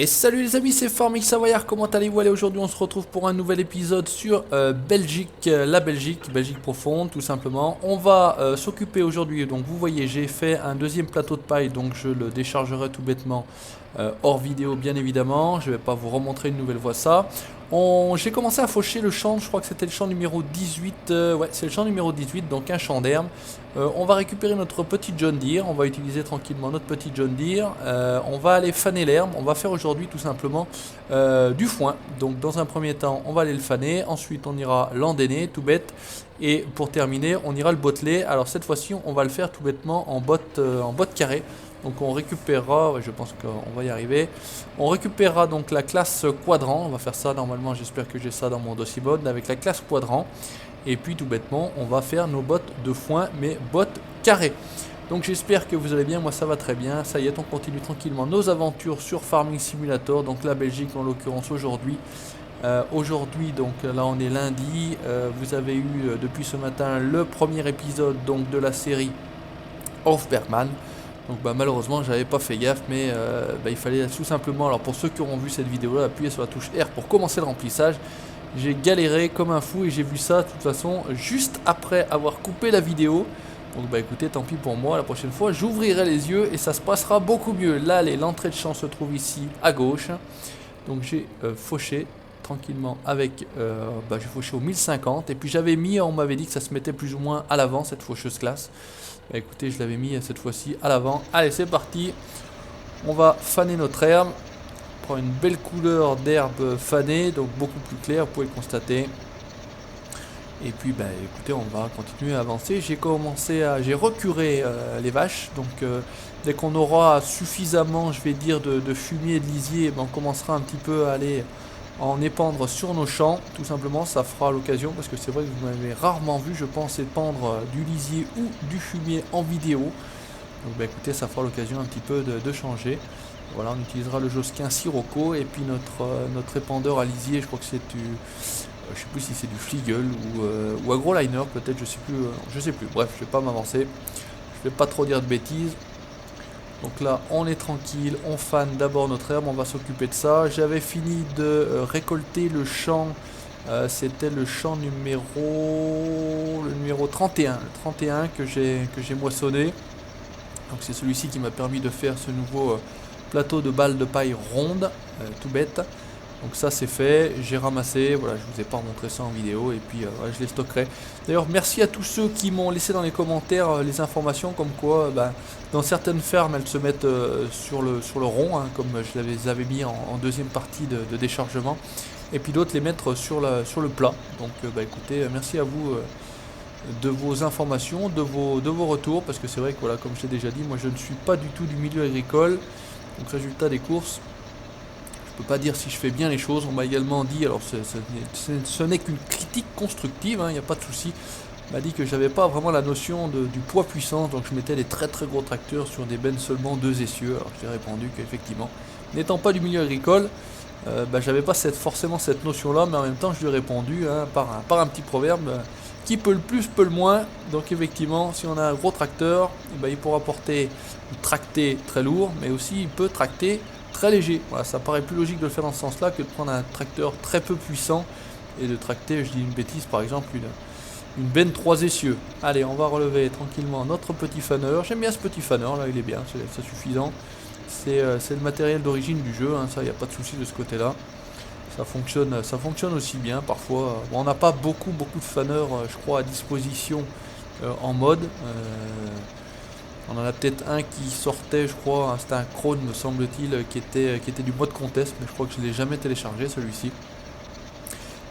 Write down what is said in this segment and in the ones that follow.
Et salut les amis, c'est Farming Savoyard, comment allez-vous? Allez, aujourd'hui on se retrouve pour un nouvel épisode sur Belgique, la Belgique, Belgique profonde tout simplement. On va s'occuper aujourd'hui, donc vous voyez j'ai fait un deuxième plateau de paille, donc je le déchargerai tout bêtement hors vidéo bien évidemment. Je vais pas vous remontrer une nouvelle fois ça. J'ai commencé à faucher le champ, je crois que c'était le champ numéro 18, ouais c'est le champ numéro 18, donc un champ d'herbe. On va récupérer notre petit John Deere, on va utiliser tranquillement notre petit John Deere, on va aller faner l'herbe, on va faire aujourd'hui tout simplement du foin. Donc dans un premier temps on va aller le faner, ensuite on ira l'endainer tout bête, et pour terminer on ira le botteler. Alors cette fois-ci on va le faire tout bêtement en botte carrée. Donc on récupérera, ouais, je pense qu'on va y arriver, on récupérera donc la classe quadrant, on va faire ça normalement, j'espère que j'ai ça dans mon dossier mode, avec la classe quadrant. Et puis tout bêtement, on va faire nos bottes de foin, mais bottes carrées. Donc j'espère que vous allez bien, moi ça va très bien. Ça y est, on continue tranquillement nos aventures sur Farming Simulator, donc la Belgique en l'occurrence aujourd'hui. Aujourd'hui, donc là on est lundi, vous avez eu depuis ce matin le premier épisode donc, de la série Hofbergman. Donc malheureusement j'avais pas fait gaffe, mais il fallait tout simplement, alors pour ceux qui auront vu cette vidéo là, appuyer sur la touche R pour commencer le remplissage. J'ai galéré comme un fou et j'ai vu ça de toute façon juste après avoir coupé la vidéo. Donc écoutez, tant pis pour moi, la prochaine fois j'ouvrirai les yeux et ça se passera beaucoup mieux. Là l'entrée de champ se trouve ici à gauche. Donc j'ai fauché tranquillement avec, j'ai fauché au 1050 et puis j'avais mis, on m'avait dit que ça se mettait plus ou moins à l'avant cette faucheuse classe. Écoutez, je l'avais mis cette fois-ci à l'avant. Allez, c'est parti. On va faner notre herbe. On prend une belle couleur d'herbe fanée, donc beaucoup plus claire, vous pouvez le constater. Et puis, écoutez, on va continuer à avancer. J'ai recuré les vaches. Donc, dès qu'on aura suffisamment, je vais dire, de fumier et de lisier, on commencera un petit peu à aller en épandre sur nos champs, tout simplement. Ça fera l'occasion, parce que c'est vrai que vous m'avez rarement vu, je pense, épandre du lisier ou du fumier en vidéo. Donc écoutez, ça fera l'occasion un petit peu de changer. Voilà, on utilisera le Josquin Sirocco et puis notre épandeur à lisier, je crois que c'est du, je sais plus si c'est du Fliegel ou AgroLiner peut-être, je sais plus. Bref, je vais pas m'avancer, je vais pas trop dire de bêtises. Donc là, on est tranquille, on fane d'abord notre herbe, on va s'occuper de ça. J'avais fini de récolter le champ, c'était le champ numéro 31, le 31 que j'ai moissonné. Donc c'est celui-ci qui m'a permis de faire ce nouveau plateau de balles de paille ronde, tout bête. Donc ça c'est fait, j'ai ramassé, voilà, je vous ai pas montré ça en vidéo et puis je les stockerai. D'ailleurs merci à tous ceux qui m'ont laissé dans les commentaires les informations comme quoi dans certaines fermes elles se mettent sur le rond, hein, comme je les avais mis en deuxième partie de déchargement. Et puis d'autres les mettre sur le plat. Donc écoutez, merci à vous de vos informations, de vos retours, parce que c'est vrai que voilà, comme je l'ai déjà dit, moi je ne suis pas du tout du milieu agricole. Donc résultat des courses, je peux pas dire si je fais bien les choses. On m'a également dit, alors ce n'est qu'une critique constructive, il n'y a pas de souci. On m'a dit que j'avais pas vraiment la notion du poids puissance, donc je mettais des très très gros tracteurs sur des bennes seulement 2 essieux. Alors j'ai répondu qu'effectivement, n'étant pas du milieu agricole, j'avais pas forcément cette notion là, mais en même temps je lui ai répondu par un petit proverbe, qui peut le plus peut le moins. Donc effectivement, si on a un gros tracteur, il pourra tracter très lourd, mais aussi il peut tracter très léger. Voilà, ça paraît plus logique de le faire dans ce sens là que de prendre un tracteur très peu puissant et de tracter, je dis une bêtise, par exemple une benne 3 essieux. Allez, on va relever tranquillement notre petit faneur. J'aime bien ce petit faneur là, il est bien, c'est suffisant. C'est le matériel d'origine du jeu, ça il n'y a pas de souci de ce côté là. Ça fonctionne aussi bien parfois. Bon, on n'a pas beaucoup de faneurs, je crois, à disposition en mode. On en a peut-être un qui sortait, je crois, c'était un Krone me semble-t-il, qui était du mode contest, mais je crois que je ne l'ai jamais téléchargé celui-ci.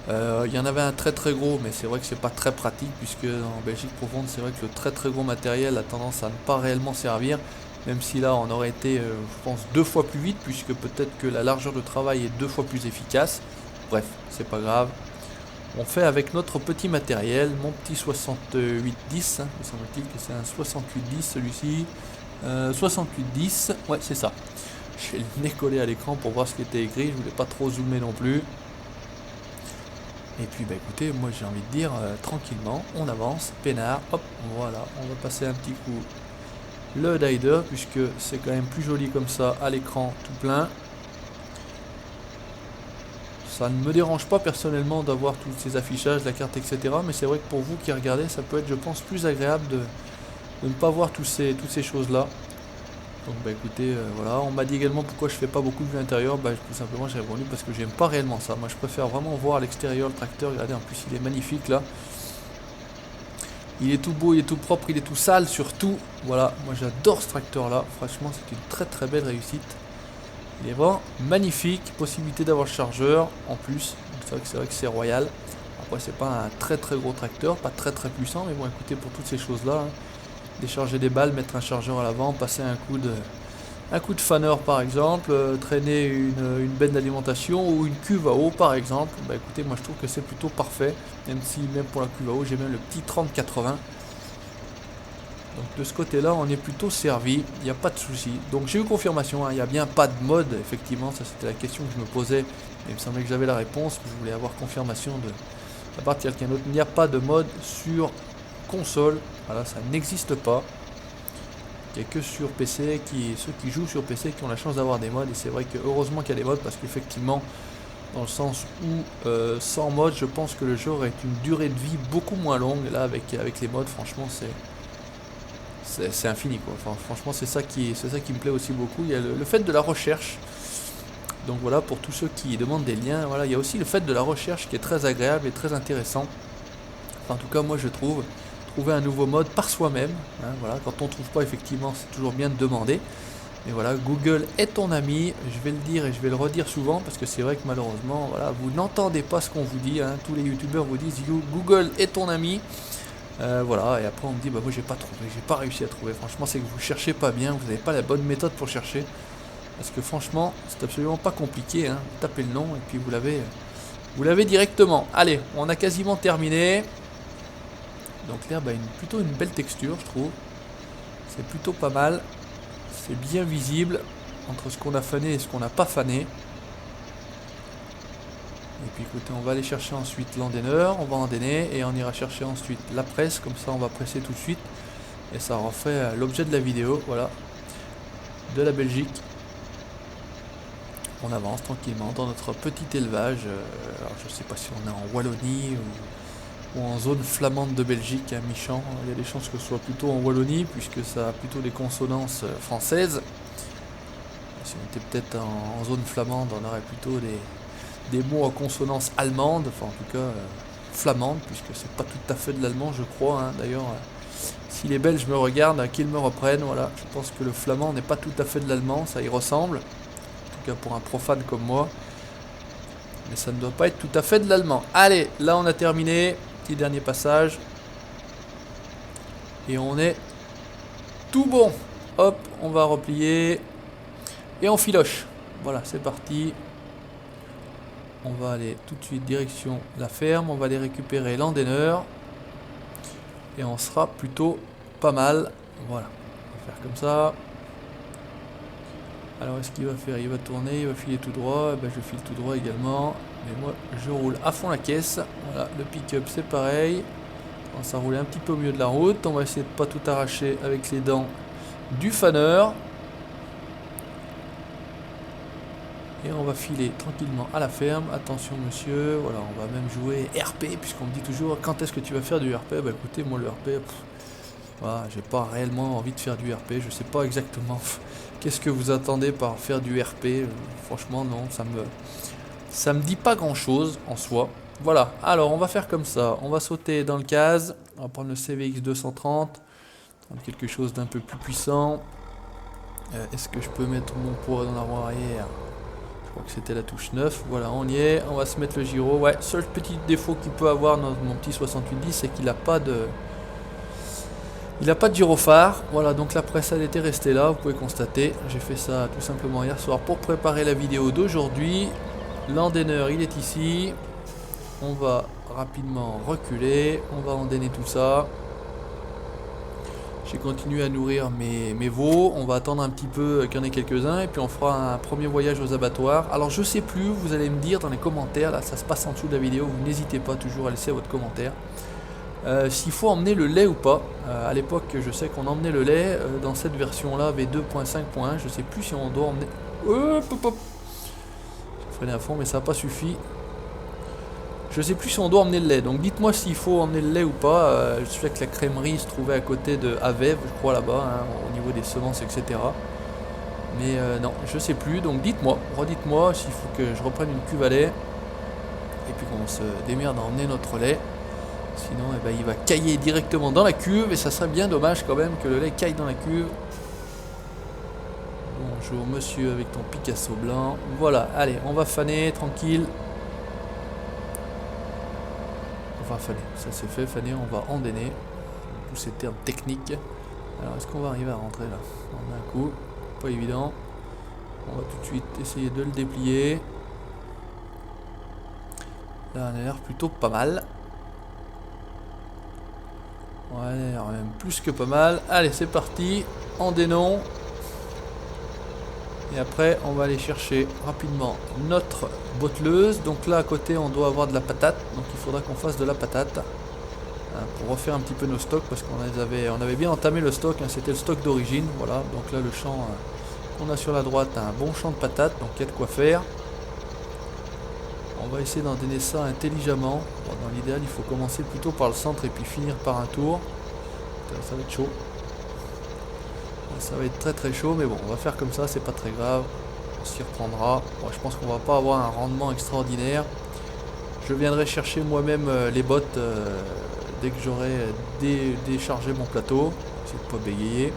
Il y en avait un très très gros, mais c'est vrai que c'est pas très pratique, puisque en Belgique profonde, c'est vrai que le très très gros matériel a tendance à ne pas réellement servir. Même si là on aurait été, je pense, 2 fois plus vite, puisque peut-être que la largeur de travail est 2 fois plus efficace. Bref, c'est pas grave. On fait avec notre petit matériel, mon petit 6810, me semble-t-il que c'est un 6810 celui-ci. 6810, ouais c'est ça. J'ai le nez collé à l'écran pour voir ce qui était écrit, je voulais pas trop zoomer non plus. Et puis écoutez, moi j'ai envie de dire, tranquillement, on avance, peinard, hop, voilà, on va passer un petit coup le dider, puisque c'est quand même plus joli comme ça à l'écran tout plein. ça ne me dérange pas personnellement d'avoir tous ces affichages, la carte, etc. Mais c'est vrai que pour vous qui regardez, ça peut être, je pense, plus agréable de ne pas voir toutes ces choses-là. Donc bah écoutez, voilà, on m'a dit également pourquoi je fais pas beaucoup de vue intérieure. Bah tout simplement j'ai répondu parce que j'aime pas réellement ça. Moi je préfère vraiment voir à l'extérieur le tracteur. Regardez, en plus il est magnifique là. Il est tout beau, il est tout propre, il est tout sale surtout. Voilà, moi j'adore ce tracteur là. Franchement c'est une très très belle réussite. Il est vraiment magnifique. Possibilité d'avoir le chargeur en plus. C'est vrai que c'est royal. Après c'est pas un très très gros tracteur, pas très très puissant. Mais bon écoutez, pour toutes ces choses là, hein, décharger des balles, mettre un chargeur à l'avant, passer un coup de fanner par exemple, traîner une benne d'alimentation ou une cuve à eau par exemple. Bah écoutez, moi je trouve que c'est plutôt parfait, même si même pour la cuve à eau j'ai même le petit 3080. Donc de ce côté là on est plutôt servi, il n'y a pas de souci. Donc j'ai eu confirmation, hein, il n'y a bien pas de mode, effectivement, ça c'était la question que je me posais, et il me semblait que j'avais la réponse, je voulais avoir confirmation de la part de quelqu'un d'autre. Il n'y a pas de mode sur console, voilà, ça n'existe pas. Il n'y a que sur PC, ceux qui jouent sur PC qui ont la chance d'avoir des mods, et c'est vrai que heureusement qu'il y a des mods, parce qu'effectivement, dans le sens où sans mode, je pense que le jeu aurait une durée de vie beaucoup moins longue. Là, avec les mods, franchement, c'est infini quoi. Enfin, franchement, c'est ça qui me plaît aussi beaucoup. Il y a le fait de la recherche. Donc voilà, pour tous ceux qui demandent des liens, voilà, il y a aussi le fait de la recherche qui est très agréable et très intéressant. Enfin, en tout cas, moi je trouve. Trouver un nouveau mode par soi-même, hein, voilà, quand on ne trouve pas, effectivement, c'est toujours bien de demander. Mais voilà, Google est ton ami, je vais le dire et je vais le redire souvent, parce que c'est vrai que malheureusement, voilà, vous n'entendez pas ce qu'on vous dit, hein, tous les youtubeurs vous disent Google est ton ami. Voilà, et après on me dit, bah moi j'ai pas trouvé, j'ai pas réussi à trouver. Franchement, c'est que vous cherchez pas bien, vous n'avez pas la bonne méthode pour chercher. Parce que franchement, c'est absolument pas compliqué, hein. Vous tapez le nom et puis vous l'avez directement. Allez, on a quasiment terminé. Donc l'herbe a plutôt une belle texture, je trouve. C'est plutôt pas mal. C'est bien visible entre ce qu'on a fané et ce qu'on n'a pas fané. Et puis écoutez, on va aller chercher ensuite l'endaineur, on va endainer et on ira chercher ensuite la presse. Comme ça on va presser tout de suite. Et ça en fait l'objet de la vidéo, voilà. De la Belgique. On avance tranquillement dans notre petit élevage. Alors je sais pas si on est en Wallonie ou en zone flamande de Belgique, à mi-champ. Il y a des chances que ce soit plutôt en Wallonie, puisque ça a plutôt des consonances françaises. Si on était peut-être en zone flamande, on aurait plutôt des mots à consonance allemande, enfin en tout cas flamande, puisque c'est pas tout à fait de l'allemand, je crois. Hein. D'ailleurs, si les Belges me regardent, qu'ils me reprennent, voilà. Je pense que le flamand n'est pas tout à fait de l'allemand, ça y ressemble. En tout cas pour un profane comme moi. Mais ça ne doit pas être tout à fait de l'allemand. Allez, là on a terminé. Petit dernier passage. Et on est tout bon. Hop, on va replier. Et on filoche. Voilà, c'est parti. On va aller tout de suite direction la ferme. On va aller récupérer l'endaineur. Et on sera plutôt pas mal. Voilà, on va faire comme ça. Alors est-ce qu'il va faire? Il va tourner, il va filer tout droit. Eh ben, je file tout droit également. Mais moi je roule à fond la caisse. Voilà, le pick-up c'est pareil. On va rouler un petit peu au milieu de la route. On va essayer de pas tout arracher avec les dents du fanner. Et on va filer tranquillement à la ferme. Attention monsieur, voilà, on va même jouer RP, puisqu'on me dit toujours quand est-ce que tu vas faire du RP. Bah écoutez, moi le RP, voilà, j'ai pas réellement envie de faire du RP. Je sais pas exactement qu'est-ce que vous attendez par faire du RP. Franchement non, ça me dit pas grand chose en soi. Voilà, alors on va faire comme ça. On va sauter dans le case. On va prendre le CVX 230. Prendre quelque chose d'un peu plus puissant. Est-ce que je peux mettre mon poids dans la roue arrière? Je crois que c'était la touche 9. Voilà, on y est. On va se mettre le gyro. Ouais, seul petit défaut qu'il peut avoir dans mon petit 6810, c'est qu'il n'a pas de... Il n'a pas de gyrophare. Voilà, donc la presse elle était restée là, vous pouvez constater. J'ai fait ça tout simplement hier soir pour préparer la vidéo d'aujourd'hui. L'endaineur il est ici. On va rapidement reculer. On va endainer tout ça. J'ai continué à nourrir mes veaux. On va attendre un petit peu qu'il y en ait quelques-uns. Et puis on fera un premier voyage aux abattoirs. Alors je sais plus, vous allez me dire dans les commentaires. Là ça se passe en dessous de la vidéo. Vous n'hésitez pas toujours à laisser votre commentaire. S'il faut emmener le lait ou pas. À l'époque je sais qu'on emmenait le lait. Dans cette version là V2.5.1. Je sais plus si on doit emmener... Hop, hop, hop. J'ai freiné à fond mais ça n'a pas suffi. Je sais plus si on doit emmener le lait, donc dites-moi s'il faut emmener le lait ou pas. Je sais que la crèmerie se trouvait à côté de Avève, je crois là-bas, hein, au niveau des semences, etc. Mais non, je sais plus, donc dites-moi, redites-moi s'il faut que je reprenne une cuve à lait. Et puis qu'on se démerde à emmener notre lait. Sinon, eh ben, il va cailler directement dans la cuve et ça serait bien dommage quand même que le lait caille dans la cuve. Bonjour monsieur avec ton Picasso blanc. Voilà, allez, on va faner, tranquille. Enfin faner, ça c'est fait, faner, on va endainer. Tous ces termes techniques. Alors est-ce qu'on va arriver à rentrer là en un coup? Pas évident. On va tout de suite essayer de le déplier. Là on a l'air plutôt pas mal. Ouais, même plus que pas mal. Allez, c'est parti. Endénons. Et après, on va aller chercher rapidement notre botteleuse. Donc là, à côté, on doit avoir de la patate. Donc il faudra qu'on fasse de la patate. Pour refaire un petit peu nos stocks. Parce on avait bien entamé le stock. Hein, c'était le stock d'origine. Voilà. Donc là, le champ qu'on a sur la droite, un bon champ de patates. Donc il y a de quoi faire. On va essayer d'endainer ça intelligemment. Bon, dans l'idéal, il faut commencer plutôt par le centre et puis finir par un tour. Ça va être chaud. Ça va être très très chaud, mais bon, on va faire comme ça, c'est pas très grave. On s'y reprendra. Bon, je pense qu'on va pas avoir un rendement extraordinaire. Je viendrai chercher moi-même les bottes dès que j'aurai déchargé mon plateau. J'essaie de pas bégayer.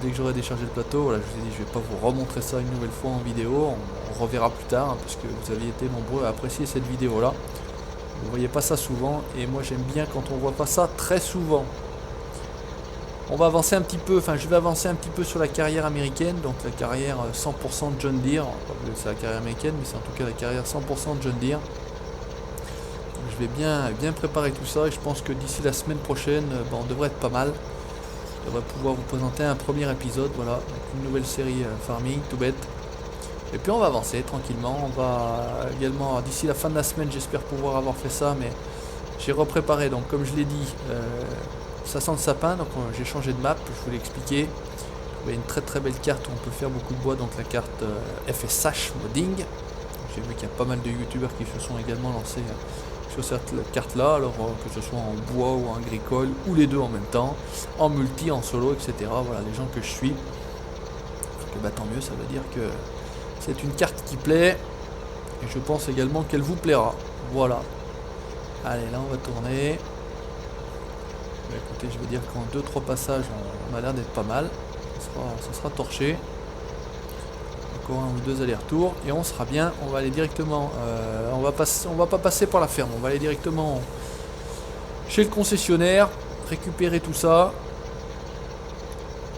Dès que j'aurai déchargé le plateau, voilà, je vous ai dit, je vais pas vous remontrer ça une nouvelle fois en vidéo. On reverra plus tard, hein, parce que vous aviez été nombreux à apprécier cette vidéo-là. Vous voyez pas ça souvent, et moi j'aime bien quand on voit pas ça très souvent. On va avancer un petit peu, enfin je vais avancer un petit peu sur la carrière américaine, donc la carrière 100% John Deere. C'est la carrière américaine, mais c'est en tout cas la carrière 100% John Deere. Donc, je vais bien préparer tout ça, et je pense que d'ici la semaine prochaine, on devrait être pas mal. Je devrais pouvoir vous présenter un premier épisode, voilà, donc une nouvelle série Farming, tout bête. Et puis on va avancer tranquillement, on va également, d'ici la fin de la semaine, j'espère pouvoir avoir fait ça, mais j'ai repréparé, donc comme je l'ai dit, ça sent le sapin, donc j'ai changé de map, je vous l'ai expliqué. Il y a une très très belle carte où on peut faire beaucoup de bois, donc la carte FSH Modding. J'ai vu qu'il y a pas mal de youtubeurs qui se sont également lancés sur cette carte là, alors que ce soit en bois ou en agricole, ou les deux en même temps, en multi, en solo, etc. Voilà les gens que je suis. Donc, bah, tant mieux, ça veut dire que c'est une carte qui plaît, et je pense également qu'elle vous plaira. Voilà. Allez, là on va tourner. Bah, écoutez, je vais dire qu'en 2-3 passages, on a l'air d'être pas mal. Ça sera torché. Encore un ou deux allers-retours et on sera bien. On va aller directement. On va pas passer par la ferme. On va aller directement chez le concessionnaire, récupérer tout ça.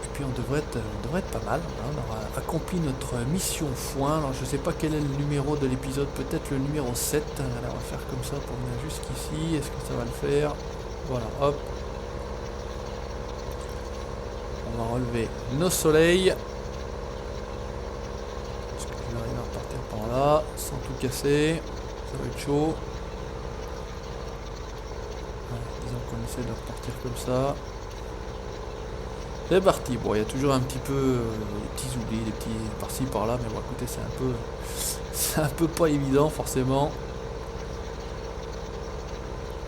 Et puis on devrait être pas mal. Voilà, on aura accompli notre mission foin. Alors je sais pas quel est le numéro de l'épisode. Peut-être le numéro 7. Alors, on va faire comme ça pour venir jusqu'ici. Est-ce que ça va le faire? Voilà, hop. On va relever nos soleils. Est-ce que je vais arriver à repartir par là sans tout casser? Ça va être chaud. Ouais, disons qu'on essaie de repartir comme ça. C'est parti. Bon, il y a toujours un petit peu des petits oublis, des petits par-ci par-là, mais bon, écoutez, c'est un peu pas évident forcément.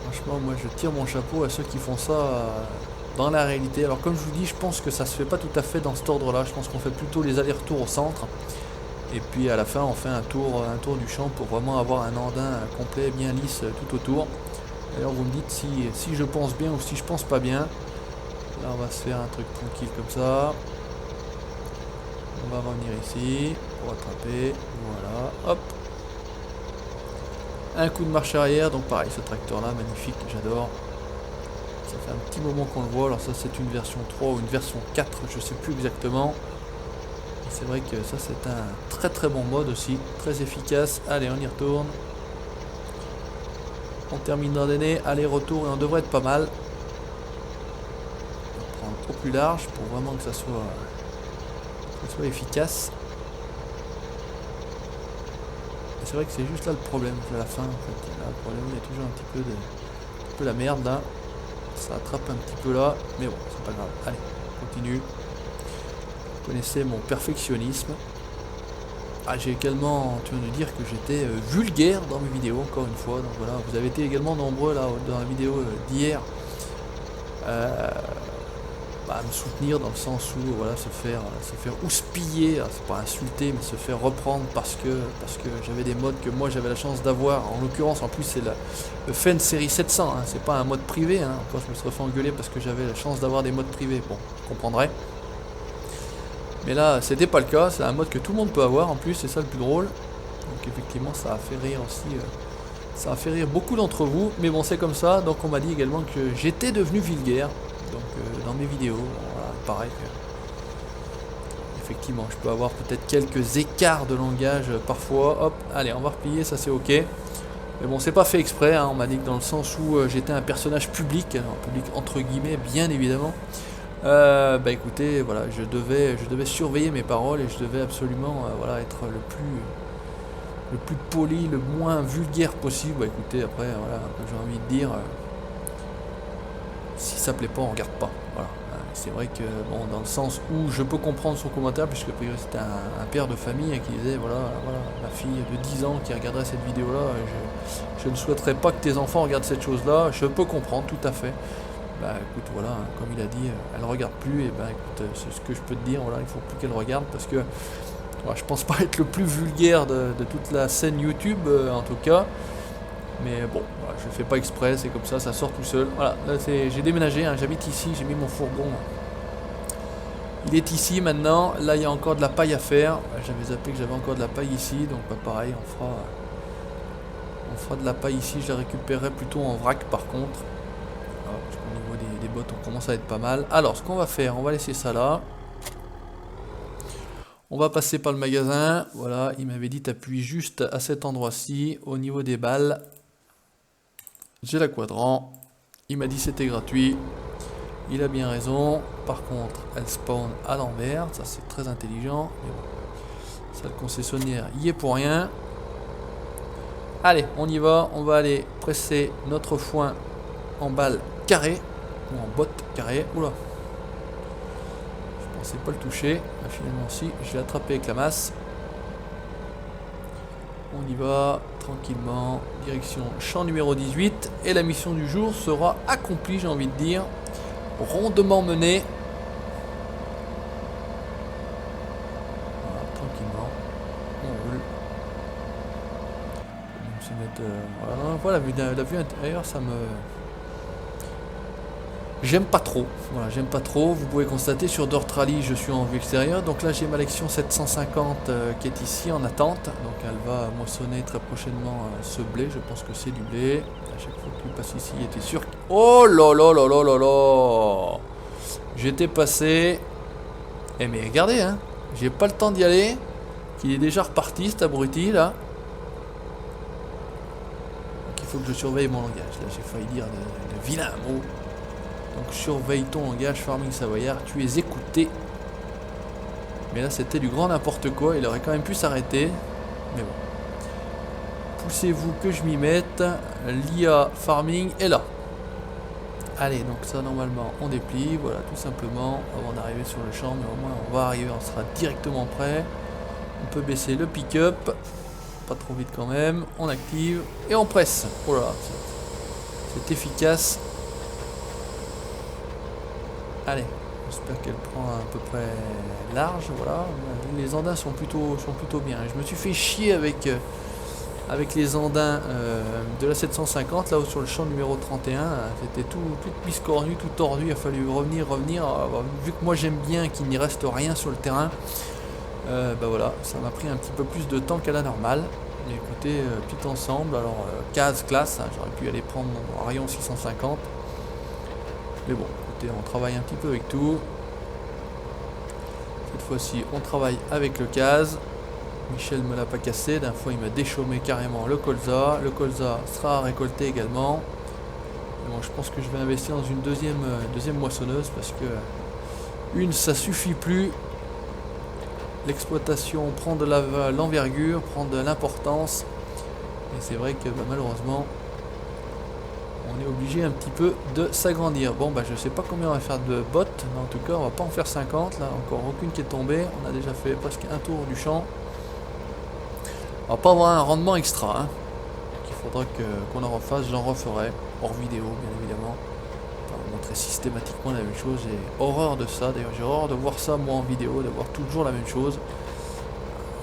Franchement, moi je tire mon chapeau à ceux qui font ça dans la réalité. Alors comme je vous dis, je pense que ça se fait pas tout à fait dans cet ordre-là. Je pense qu'on fait plutôt les allers-retours au centre. Et puis à la fin, on fait un tour du champ pour vraiment avoir un andin complet, bien lisse tout autour. D'ailleurs, vous me dites si je pense bien ou si je pense pas bien. Là, on va se faire un truc tranquille comme ça. On va revenir ici pour attraper. Voilà, hop. Un coup de marche arrière, donc pareil, ce tracteur là, magnifique, j'adore. Ça fait un petit moment qu'on le voit, alors ça c'est une version 3 ou une version 4, je sais plus exactement. C'est vrai que ça c'est un très très bon mode aussi, très efficace. Allez, on y retourne. On termine d'endainer, aller-retour et on devrait être pas mal. On va prendre au plus large pour vraiment que ça soit efficace. C'est vrai que c'est juste là le problème, c'est à la fin en fait. Là, le problème, il y a toujours un petit peu la merde là. Ça attrape un petit peu là, mais bon, c'est pas grave. Allez, on continue. Vous connaissez mon perfectionnisme. Ah, j'ai également entendu dire que j'étais vulgaire dans mes vidéos, encore une fois. Donc voilà, vous avez été également nombreux là dans la vidéo d'hier à me soutenir dans le sens où voilà, se faire houspiller, c'est pas insulter, mais se faire reprendre parce que j'avais des modes que moi j'avais la chance d'avoir. En l'occurrence, en plus, c'est le Fen série 700, hein, c'est pas un mode privé. Hein. Quand je me serais fait engueuler parce que j'avais la chance d'avoir des modes privés, bon, je comprendrais. Mais là, c'était pas le cas, c'est un mode que tout le monde peut avoir en plus, c'est ça le plus drôle. Donc effectivement, ça a fait rire aussi, ça a fait rire beaucoup d'entre vous. Mais bon, c'est comme ça, donc on m'a dit également que j'étais devenu vulgaire. Donc dans mes vidéos, voilà, pareil que, effectivement, je peux avoir peut-être quelques écarts de langage parfois. Hop, allez, on va replier, ça c'est ok. Mais bon, c'est pas fait exprès, hein, on m'a dit que dans le sens où j'étais un personnage public, alors public entre guillemets, bien évidemment. Bah écoutez, voilà, je devais surveiller mes paroles et je devais absolument voilà, être le plus poli, le moins vulgaire possible. Bah écoutez, après, voilà, j'ai envie de dire, si ça plaît pas, on regarde pas. Voilà. C'est vrai que, bon, dans le sens où je peux comprendre son commentaire, puisque c'était un père de famille qui disait, voilà, ma fille de 10 ans qui regarderait cette vidéo-là, je ne souhaiterais pas que tes enfants regardent cette chose-là. Je peux comprendre, tout à fait. Bah écoute, voilà, hein, comme il a dit, elle regarde plus, et bah écoute, c'est ce que je peux te dire, voilà, il faut plus qu'elle regarde parce que voilà, je pense pas être le plus vulgaire de toute la scène YouTube, en tout cas. Mais bon, voilà, je le fais pas exprès, c'est comme ça sort tout seul. Voilà, là j'ai déménagé, hein, j'habite ici, j'ai mis mon fourgon. Il est ici maintenant, là il y a encore de la paille à faire. J'avais zappé que j'avais encore de la paille ici, donc pas pareil, on fera de la paille ici, je la récupérerai plutôt en vrac par contre. Au niveau des bottes, on commence à être pas mal. Alors, ce qu'on va faire, on va laisser ça là. On va passer par le magasin. Voilà, il m'avait dit t'appuies juste à cet endroit-ci. Au niveau des balles, j'ai la quadrant. Il m'a dit c'était gratuit. Il a bien raison. Par contre, elle spawn à l'envers. Ça, c'est très intelligent. Mais bon, ça, le concessionnaire y est pour rien. Allez, on y va. On va aller presser notre foin en balle carré ou en botte carré. Oula, je pensais pas le toucher. Là, finalement si, je l'ai attrapé avec la masse. On y va tranquillement, direction champ numéro 18 et la mission du jour sera accomplie, j'ai envie de dire, rondement menée. Voilà, tranquillement, on roule. Se mettre, voilà, la vue intérieure, ça me... J'aime pas trop, voilà, j'aime pas trop. Vous pouvez constater sur Dirt Rally, je suis en vue extérieure. Donc là, j'ai ma Lexion 750 qui est ici en attente. Donc elle va moissonner très prochainement ce blé. Je pense que c'est du blé. À chaque fois qu'il passe ici, il était sûr. Oh là là là là là là! J'étais passé. Eh mais regardez, hein, j'ai pas le temps d'y aller. Qu'il est déjà reparti, cet abruti là. Donc il faut que je surveille mon langage. Là, j'ai failli dire de vilains mots. Donc surveille ton langage, Farming Savoyard, tu es écouté. Mais là c'était du grand n'importe quoi, il aurait quand même pu s'arrêter. Mais bon. Poussez-vous que je m'y mette. L'IA Farming est là. Allez, donc ça normalement on déplie, voilà tout simplement, avant d'arriver sur le champ, mais au moins on va arriver, on sera directement prêt. On peut baisser le pick-up, pas trop vite quand même, on active et on presse. Oh là là, c'est efficace. Allez, j'espère qu'elle prend à peu près large, voilà. Les andins sont plutôt bien. Je me suis fait chier avec les andins de la 750, là-haut sur le champ numéro 31. C'était tout biscornu, tout tordu, il a fallu revenir. Vu que moi j'aime bien qu'il n'y reste rien sur le terrain, bah voilà, ça m'a pris un petit peu plus de temps qu'à la normale. Mais écoutez, petit ensemble, alors case classe, hein, j'aurais pu aller prendre mon rayon 650. Mais bon, on travaille un petit peu avec tout. Cette fois-ci on travaille avec le case. Michel me l'a pas cassé, d'un fois il m'a déchaumé carrément le colza. Le colza sera récolté également. Et bon, je pense que je vais investir dans une deuxième moissonneuse parce que une ça suffit plus. L'exploitation prend de l'envergure, prend de l'importance. Et c'est vrai que malheureusement on est obligé un petit peu de s'agrandir. Bon bah je sais pas combien on va faire de bottes, mais en tout cas on va pas en faire 50. Là encore aucune qui est tombée. On a déjà fait presque un tour du champ. On va pas avoir un rendement extra, hein. Il faudra qu'on en refasse, j'en referai, hors vidéo bien évidemment. Enfin, montrer systématiquement la même chose, j'ai horreur de ça, d'ailleurs j'ai horreur de voir ça moi en vidéo, de voir toujours la même chose.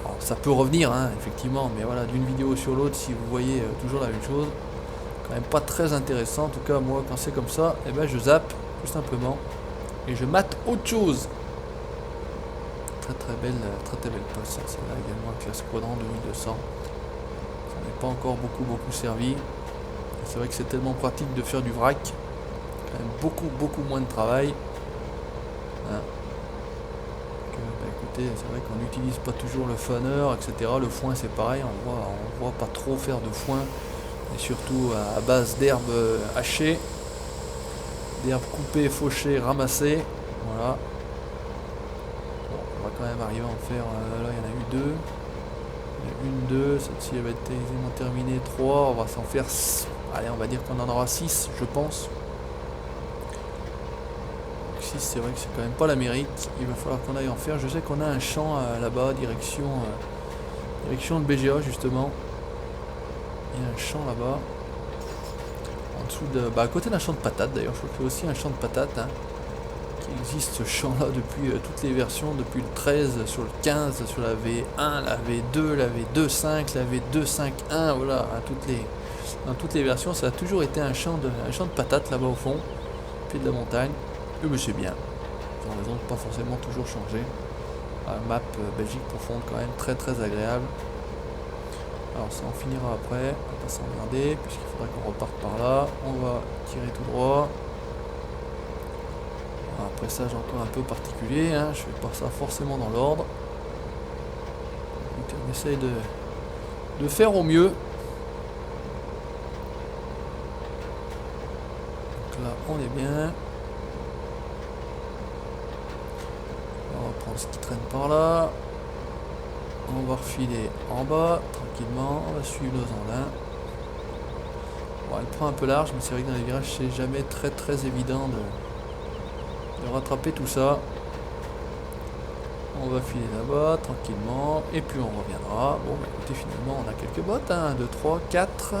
Alors, ça peut revenir, hein, effectivement, mais voilà, d'une vidéo sur l'autre, si vous voyez toujours la même chose, quand même pas très intéressant. En tout cas, moi, quand c'est comme ça, eh ben, je zappe, tout simplement, et je mate autre chose. Très belle poste, ça, celle-là également, avec la Squadron 2200. Ça n'est pas encore beaucoup servi. C'est vrai que c'est tellement pratique de faire du vrac, quand même beaucoup moins de travail. Hein. Écoutez, c'est vrai qu'on n'utilise pas toujours le fanner, etc. Le foin c'est pareil, on voit pas trop faire de foin, et surtout à base d'herbes hachées, d'herbes coupées, fauchées, ramassées. Voilà. Bon, on va quand même arriver à en faire. Là, il y en a eu deux. Il y a une, deux. Celle-ci elle va être aisément terminée. 3. On va s'en faire. Allez, on va dire qu'on en aura 6, je pense. 6, c'est vrai que c'est quand même pas l'Amérique. Il va falloir qu'on aille en faire. Je sais qu'on a un champ là-bas, direction de BGA justement. Il y a un champ là-bas. En dessous de. Bah, à côté d'un champ de patates d'ailleurs. Je crois qu'il y a aussi un champ de patates. Hein, qui existe ce champ là depuis toutes les versions. Depuis le 13, sur le 15, sur la V1, la V2, la V2.5, la V2.5.1. Voilà, dans toutes les versions, ça a toujours été un champ de patates là-bas au fond. Au pied de la montagne. Mais c'est bien. Ils ont raison de pas forcément toujours changer. Map Belgique profonde quand même très agréable. Alors ça on finira après, on va pas s'emmerder puisqu'il faudra qu'on reparte par là. On va tirer tout droit. Alors, après ça j'ai encore un peu particulier, hein. Je fais pas ça forcément dans l'ordre. On essaye de faire au mieux. Donc là on est bien. On va prendre ce qui traîne par là. On va refiler en bas tranquillement. On va suivre nos andins. Bon, elle prend un peu large, mais c'est vrai que dans les virages c'est jamais très évident de rattraper tout ça. On va filer là-bas tranquillement. Et puis on reviendra. Bon bah écoutez, finalement on a quelques bottes. 1, 2, 3, 4,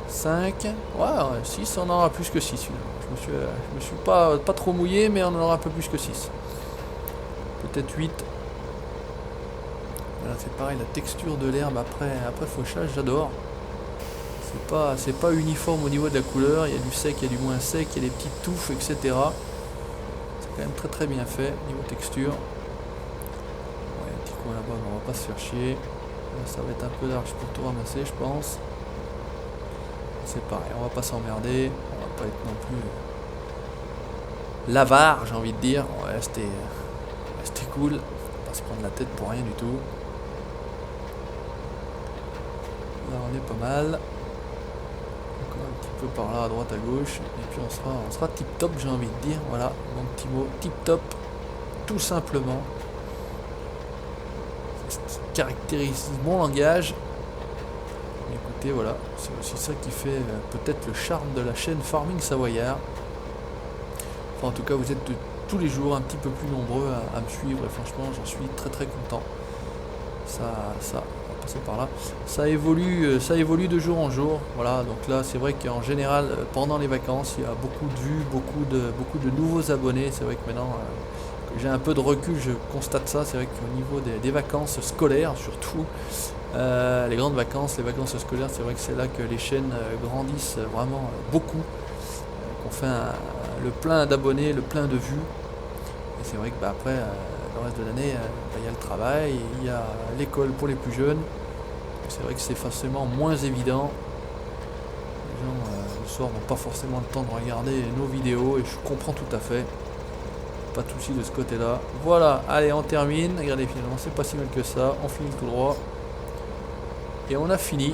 5. Ouais, 6, on en aura plus que 6 finalement. Je me suis pas trop mouillé, mais on en aura un peu plus que 6. Peut-être 8. Voilà, c'est pareil, la texture de l'herbe après fauchage, j'adore. C'est pas uniforme au niveau de la couleur, il y a du sec, il y a du moins sec, il y a des petites touffes, etc. C'est quand même très bien fait, niveau texture. Ouais, un petit coin là-bas, mais on va pas se faire chier. Là, ça va être un peu large pour tout ramasser, je pense. C'est pareil, on va pas s'emmerder, on va pas être non plus l'avare, j'ai envie de dire. On va rester cool, on va pas se prendre la tête pour rien du tout. Là on est pas mal. Encore un petit peu par là à droite à gauche. Et puis on sera tip top, j'ai envie de dire. Voilà, mon petit mot tip top. Tout simplement. C'est ce qui caractérise mon langage. Et écoutez, voilà, c'est aussi ça qui fait peut-être le charme de la chaîne Farming Savoyard. Enfin en tout cas vous êtes tous les jours un petit peu plus nombreux à me suivre et franchement j'en suis très content. Ça, on va passer par là. Ça évolue de jour en jour. Voilà, donc là c'est vrai qu'en général pendant les vacances il y a beaucoup de vues, beaucoup de nouveaux abonnés. C'est vrai que maintenant que j'ai un peu de recul, je constate ça. C'est vrai qu'au niveau des vacances scolaires surtout, les grandes vacances, les vacances scolaires, c'est vrai que c'est là que les chaînes grandissent vraiment beaucoup. Qu'on fait le plein d'abonnés, le plein de vues. Et c'est vrai que après, le reste de l'année, il y a le travail, il y a l'école pour les plus jeunes. C'est vrai que c'est forcément moins évident. Les gens le soir n'ont pas forcément le temps de regarder nos vidéos et je comprends tout à fait. Pas de soucis de ce côté-là. Voilà, allez, on termine. Regardez, finalement, c'est pas si mal que ça. On finit tout droit. Et on a fini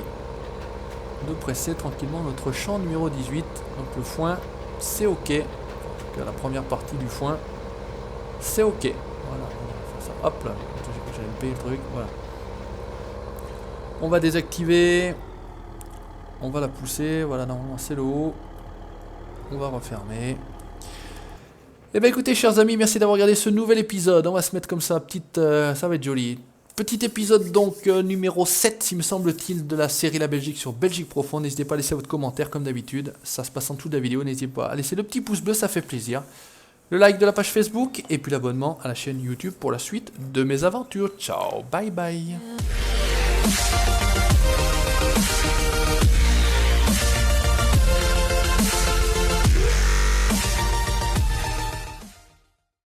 de presser tranquillement notre champ numéro 18. Donc le foin, c'est ok. En tout cas, la première partie du foin, c'est ok. Voilà, on va faire ça. Hop là, j'avais payé le truc. Voilà. On va désactiver. On va la pousser. Voilà, normalement c'est le haut. On va refermer. Eh bien écoutez chers amis, merci d'avoir regardé ce nouvel épisode. On va se mettre comme ça, ça va être joli. Petit épisode donc numéro 7, il me semble-t-il, de la série La Belgique sur Belgique Profonde. N'hésitez pas à laisser votre commentaire comme d'habitude. Ça se passe en dessous de la vidéo. N'hésitez pas à laisser le petit pouce bleu, ça fait plaisir. Le like de la page Facebook et puis l'abonnement à la chaîne YouTube pour la suite de mes aventures. Ciao, bye bye.